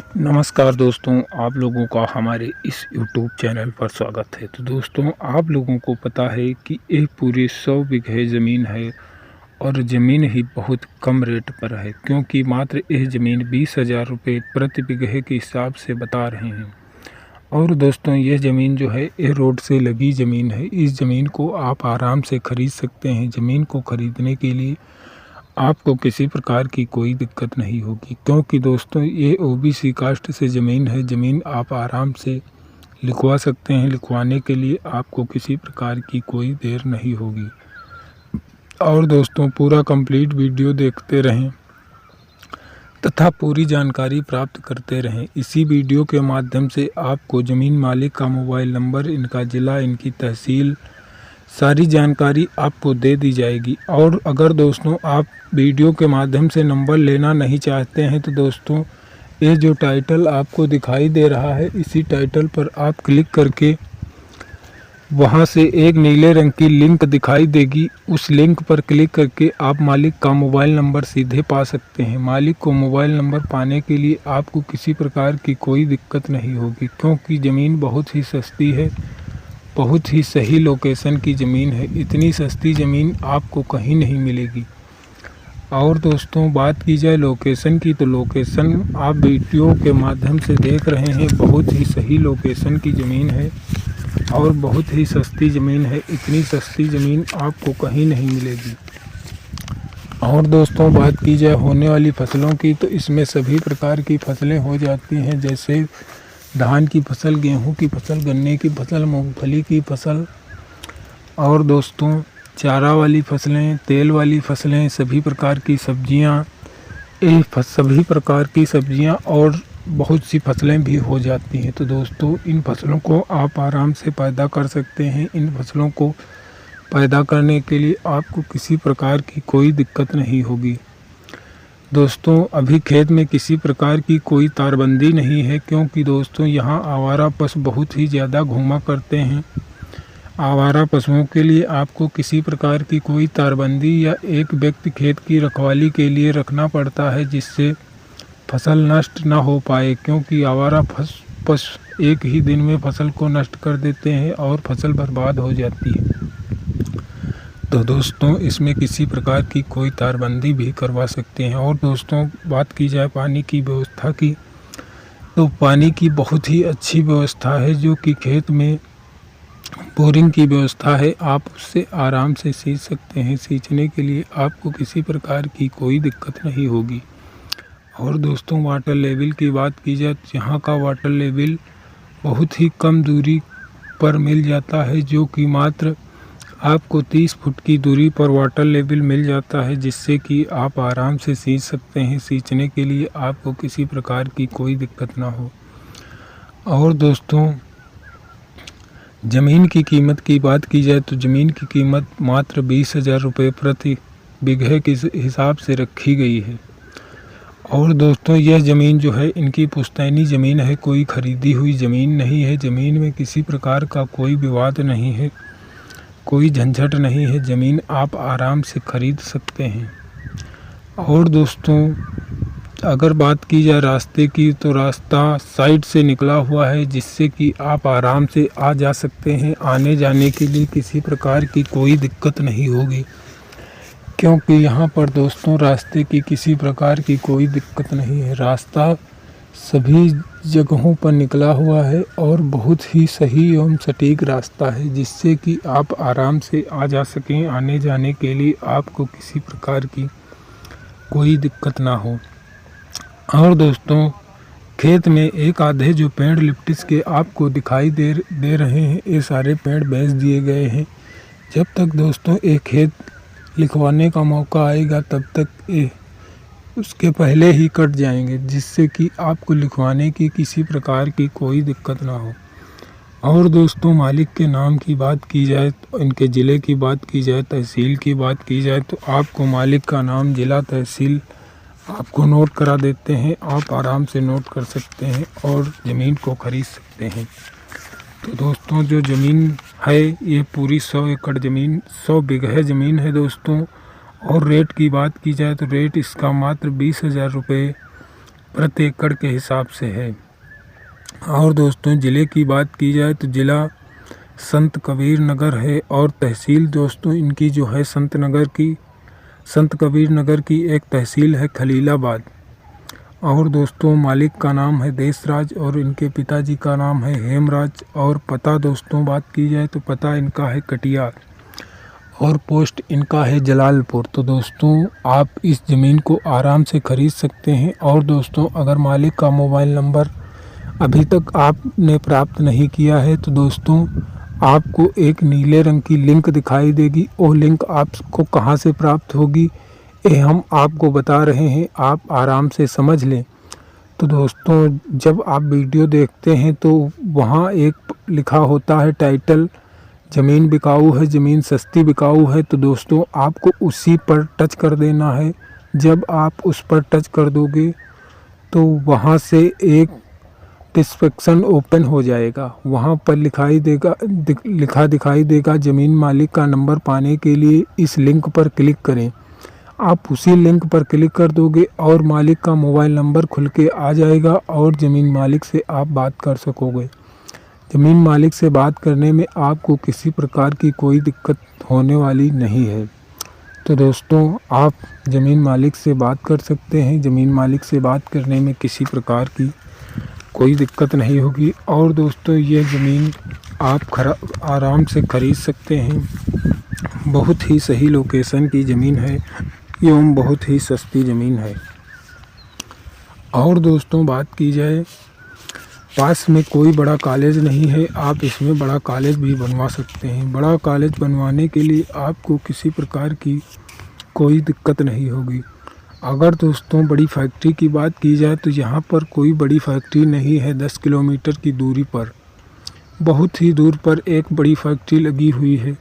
नमस्कार दोस्तों, आप लोगों का हमारे इस YouTube चैनल पर स्वागत है। तो दोस्तों, आप लोगों को पता है कि एक पूरी 100 बीघे ज़मीन है और ज़मीन ही बहुत कम रेट पर है, क्योंकि मात्र यह ज़मीन 20,000 रुपये प्रति बीघे के हिसाब से बता रहे हैं। और दोस्तों, यह ज़मीन जो है ये रोड से लगी ज़मीन है। इस ज़मीन को आप आराम से ख़रीद सकते हैं। ज़मीन को ख़रीदने के लिए आपको किसी प्रकार की कोई दिक्कत नहीं होगी, क्योंकि दोस्तों ये ओबीसी कास्ट से ज़मीन है। ज़मीन आप आराम से लिखवा सकते हैं। लिखवाने के लिए आपको किसी प्रकार की कोई देर नहीं होगी। और दोस्तों, पूरा कंप्लीट वीडियो देखते रहें तथा पूरी जानकारी प्राप्त करते रहें। इसी वीडियो के माध्यम से आपको ज़मीन मालिक का मोबाइल नंबर, इनका ज़िला, इनकी तहसील, सारी जानकारी आपको दे दी जाएगी। और अगर दोस्तों आप वीडियो के माध्यम से नंबर लेना नहीं चाहते हैं तो दोस्तों, ये जो टाइटल आपको दिखाई दे रहा है, इसी टाइटल पर आप क्लिक करके वहां से एक नीले रंग की लिंक दिखाई देगी। उस लिंक पर क्लिक करके आप मालिक का मोबाइल नंबर सीधे पा सकते हैं। मालिक को मोबाइल नंबर पाने के लिए आपको किसी प्रकार की कोई दिक्कत नहीं होगी, क्योंकि ज़मीन बहुत ही सस्ती है। बहुत ही सही लोकेशन की ज़मीन है। इतनी सस्ती ज़मीन आपको कहीं नहीं मिलेगी। और दोस्तों, बात की जाए लोकेशन की, तो लोकेशन आप वीडियो के माध्यम से देख रहे हैं। बहुत ही सही लोकेशन की ज़मीन है और बहुत ही सस्ती ज़मीन है। इतनी सस्ती ज़मीन आपको कहीं नहीं मिलेगी। और दोस्तों, बात की जाए होने वाली फसलों की, तो इसमें सभी प्रकार की फसलें हो जाती हैं, जैसे धान की फसल, गेहूं की फसल, गन्ने की फसल, मूंगफली की फसल, और दोस्तों चारा वाली फसलें, तेल वाली फसलें, सभी प्रकार की सब्जियां, सभी प्रकार की सब्जियां और बहुत सी फसलें भी हो जाती हैं। तो दोस्तों, इन फसलों को आप आराम से पैदा कर सकते हैं। इन फसलों को पैदा करने के लिए आपको किसी प्रकार की कोई दिक्कत नहीं होगी। दोस्तों, अभी खेत में किसी प्रकार की कोई तारबंदी नहीं है, क्योंकि दोस्तों यहाँ आवारा पशु बहुत ही ज़्यादा घूमा करते हैं। आवारा पशुओं के लिए आपको किसी प्रकार की कोई तारबंदी या एक व्यक्ति खेत की रखवाली के लिए रखना पड़ता है, जिससे फसल नष्ट ना हो पाए, क्योंकि आवारा पशु एक ही दिन में फसल को नष्ट कर देते हैं और फसल बर्बाद हो जाती है। तो दोस्तों, इसमें किसी प्रकार की कोई तारबंदी भी करवा सकते हैं। और दोस्तों, बात की जाए पानी की व्यवस्था की, तो पानी की बहुत ही अच्छी व्यवस्था है, जो कि खेत में बोरिंग की व्यवस्था है। आप उससे आराम से सींच सकते हैं। सींचने के लिए आपको किसी प्रकार की कोई दिक्कत नहीं होगी। और दोस्तों, वाटर लेवल की बात की जाए तो यहाँ का वाटर लेवल बहुत ही कम दूरी पर मिल जाता है, जो कि मात्र आपको 30 फुट की दूरी पर वाटर लेवल मिल जाता है, जिससे कि आप आराम से सींच सकते हैं। सींचने के लिए आपको किसी प्रकार की कोई दिक्कत ना हो। और दोस्तों, ज़मीन की कीमत की बात की जाए तो ज़मीन की कीमत मात्र 20,000 रुपये प्रति बीघे के हिसाब से रखी गई है। और दोस्तों, यह ज़मीन जो है इनकी पुश्तैनी ज़मीन है, कोई ख़रीदी हुई ज़मीन नहीं है। ज़मीन में किसी प्रकार का कोई विवाद नहीं है, कोई झंझट नहीं है। ज़मीन आप आराम से ख़रीद सकते हैं। और दोस्तों, अगर बात की जाए रास्ते की, तो रास्ता साइड से निकला हुआ है, जिससे कि आप आराम से आ जा सकते हैं। आने जाने के लिए किसी प्रकार की कोई दिक्कत नहीं होगी, क्योंकि यहाँ पर दोस्तों रास्ते की किसी प्रकार की कोई दिक्कत नहीं है। रास्ता सभी जगहों पर निकला हुआ है और बहुत ही सही एवं सटीक रास्ता है, जिससे कि आप आराम से आ जा सकें। आने जाने के लिए आपको किसी प्रकार की कोई दिक्कत ना हो। और दोस्तों, खेत में एक आधे जो पेड़ लिप्टिस के आपको दिखाई दे रहे हैं, ये सारे पेड़ बेच दिए गए हैं। जब तक दोस्तों एक खेत लिखवाने का मौका आएगा, तब तक ये उसके पहले ही कट जाएंगे, जिससे कि आपको लिखवाने की किसी प्रकार की कोई दिक्कत ना हो। और दोस्तों, मालिक के नाम की बात की जाए, तो इनके ज़िले की बात की जाए, तहसील की बात की जाए, तो आपको मालिक का नाम, ज़िला, तहसील आपको नोट करा देते हैं। आप आराम से नोट कर सकते हैं और ज़मीन को ख़रीद सकते हैं। तो दोस्तों, जो ज़मीन है ये पूरी 100 एकड़ ज़मीन, 100 बीघे ज़मीन है दोस्तों। और रेट की बात की जाए तो रेट इसका मात्र 20,000 रुपये प्रति एकड़ के हिसाब से है। और दोस्तों ज़िले की बात की जाए तो ज़िला संत कबीर नगर है और तहसील दोस्तों इनकी जो है संत कबीर नगर की एक तहसील है खलीलाबाद। और दोस्तों मालिक का नाम है देशराज और इनके पिताजी का नाम है हेमराज। और पता दोस्तों बात की जाए तो पता इनका है कटियार और पोस्ट इनका है जलालपुर। तो दोस्तों आप इस ज़मीन को आराम से ख़रीद सकते हैं। और दोस्तों अगर मालिक का मोबाइल नंबर अभी तक आपने प्राप्त नहीं किया है तो दोस्तों आपको एक नीले रंग की लिंक दिखाई देगी। वो लिंक आपको कहां से प्राप्त होगी ये हम आपको बता रहे हैं, आप आराम से समझ लें। तो दोस्तों जब आप वीडियो देखते हैं तो वहां एक लिखा होता है टाइटल, ज़मीन बिकाऊ है, ज़मीन सस्ती बिकाऊ है। तो दोस्तों आपको उसी पर टच कर देना है। जब आप उस पर टच कर दोगे तो वहां से एक डिस्क्रिप्शन ओपन हो जाएगा। वहां पर लिखा दिखाई देगा ज़मीन मालिक का नंबर पाने के लिए इस लिंक पर क्लिक करें। आप उसी लिंक पर क्लिक कर दोगे और मालिक का मोबाइल नंबर खुल के आ जाएगा और ज़मीन मालिक से आप बात कर सकोगे। ज़मीन मालिक से बात करने में आपको किसी प्रकार की कोई दिक्कत होने वाली नहीं है। तो दोस्तों आप ज़मीन मालिक से बात कर सकते हैं। ज़मीन मालिक से बात करने में किसी प्रकार की कोई दिक्कत नहीं होगी। और दोस्तों ये ज़मीन आप आराम से ख़रीद सकते हैं। बहुत ही सही लोकेशन की ज़मीन है एवं बहुत ही सस्ती ज़मीन है। और दोस्तों बात की जाए पास में कोई बड़ा कॉलेज नहीं है, आप इसमें बड़ा कॉलेज भी बनवा सकते हैं। बड़ा कॉलेज बनवाने के लिए आपको किसी प्रकार की कोई दिक्कत नहीं होगी। अगर दोस्तों बड़ी फैक्ट्री की बात की जाए तो यहाँ पर कोई बड़ी फैक्ट्री नहीं है। 10 किलोमीटर की दूरी पर बहुत ही दूर पर एक बड़ी फैक्ट्री लगी हुई है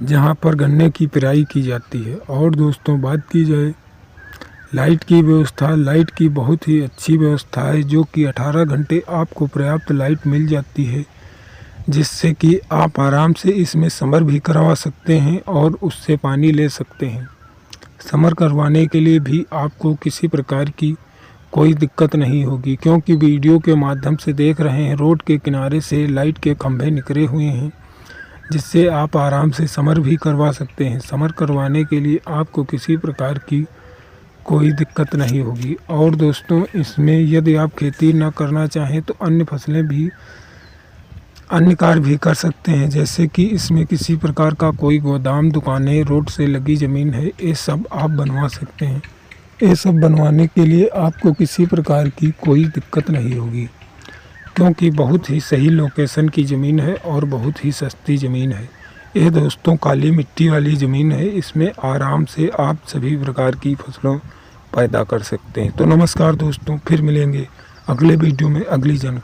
जहाँ पर गन्ने की पेराई की जाती है। और दोस्तों बात की जाए लाइट की व्यवस्था, लाइट की बहुत ही अच्छी व्यवस्था है जो कि 18 घंटे आपको पर्याप्त लाइट मिल जाती है, जिससे कि आप आराम से इसमें समर भी करवा सकते हैं और उससे पानी ले सकते हैं। समर करवाने के लिए भी आपको किसी प्रकार की कोई दिक्कत नहीं होगी, क्योंकि वीडियो के माध्यम से देख रहे हैं रोड के किनारे से लाइट के खंभे निकले हुए हैं, जिससे आप आराम से समर भी करवा सकते हैं। समर करवाने के लिए आपको किसी प्रकार की कोई दिक्कत नहीं होगी। और दोस्तों इसमें यदि आप खेती ना करना चाहें तो अन्य फसलें भी अन्य कार्य भी कर सकते हैं, जैसे कि इसमें किसी प्रकार का कोई गोदाम, दुकानें, रोड से लगी ज़मीन है, ये सब आप बनवा सकते हैं। ये सब बनवाने के लिए आपको किसी प्रकार की कोई दिक्कत नहीं होगी, क्योंकि बहुत ही सही लोकेशन की ज़मीन है और बहुत ही सस्ती ज़मीन है। ये दोस्तों काली मिट्टी वाली ज़मीन है, इसमें आराम से आप सभी प्रकार की फसलों पैदा कर सकते हैं। तो नमस्कार दोस्तों, फिर मिलेंगे अगले वीडियो में अगली जानकारी।